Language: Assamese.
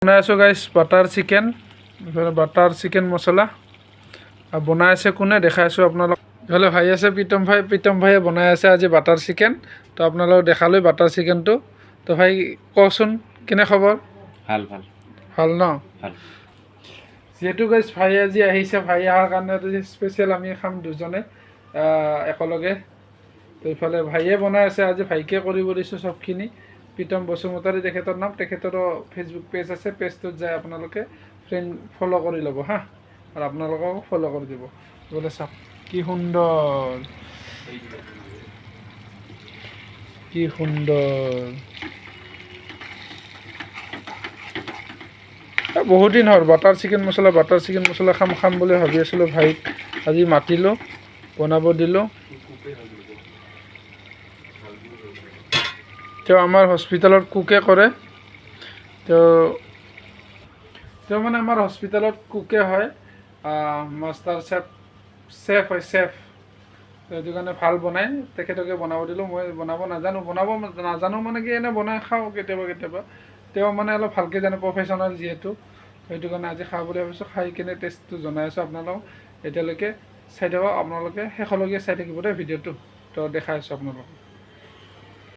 বনাই আছোঁ গাইছ বাটাৰ চিকেন বাটাৰ চিকেন মছলা আৰু বনাই আছে কোনে দেখাই আছোঁ আপোনালোক ইফালে ভাই আছে প্ৰীতম ভাইয়ে বনাই আছে আজি বাটাৰ চিকেন তো আপোনালোক দেখালৈ বাটাৰ চিকেনটো তো ভাই কওকচোন কেনে খবৰ ভাল ভাল ভাল ন ভাল যিহেতু গাইছ ভাই আজি আহিছে ভাই অহাৰ কাৰণে আজি স্পেচিয়েল আমি খাম দুজনে একেলগে তো ইফালে ভাইয়ে বনাই আছে আজি ভাইকে কৰিব দিছোঁ চবখিনি প্ৰীতম বসুমতাৰী তেখেতৰ নাম তেখেতৰো ফেচবুক পেজ আছে পেজটোত যায় আপোনালোকে ফ্ৰেণ্ড ফ'ল' কৰি ল'ব হা আৰু আপোনালোকক ফ'ল' কৰি দিব বোলে চাওক কি সুন্দৰ কি সুন্দৰ বহুত দিন হ'ল বাটাৰ চিকেন মছলা খাম বুলি ভাবি আছিলোঁ ভাইক আজি মাতিলোঁ বনাব দিলোঁ তেওঁ আমাৰ হস্পিটেলত কুকে কৰে তেওঁ মানে আমাৰ হস্পিটেলত কুকে হয় মাষ্টাৰ চেফ হয় চেফ সেইটো কাৰণে ভাল বনাই তেখেতকে বনাব দিলোঁ মই বনাব নাজানো মানে কি এনে বনাই খাওঁ কেতিয়াবা তেওঁ মানে অলপ ভালকৈ জানে প্ৰফেশ্যনেল যিহেতু সেইটো কাৰণে আজি খাওঁ বুলি ভাবিছোঁ খাই কিনে টেষ্টটো জনাই আছোঁ আপোনালোকক এতিয়ালৈকে চাই থাকক আপোনালোকে শেষলৈকে চাই থাকিব দেই ভিডিঅ'টো তো দেখাই আছোঁ আপোনালোকক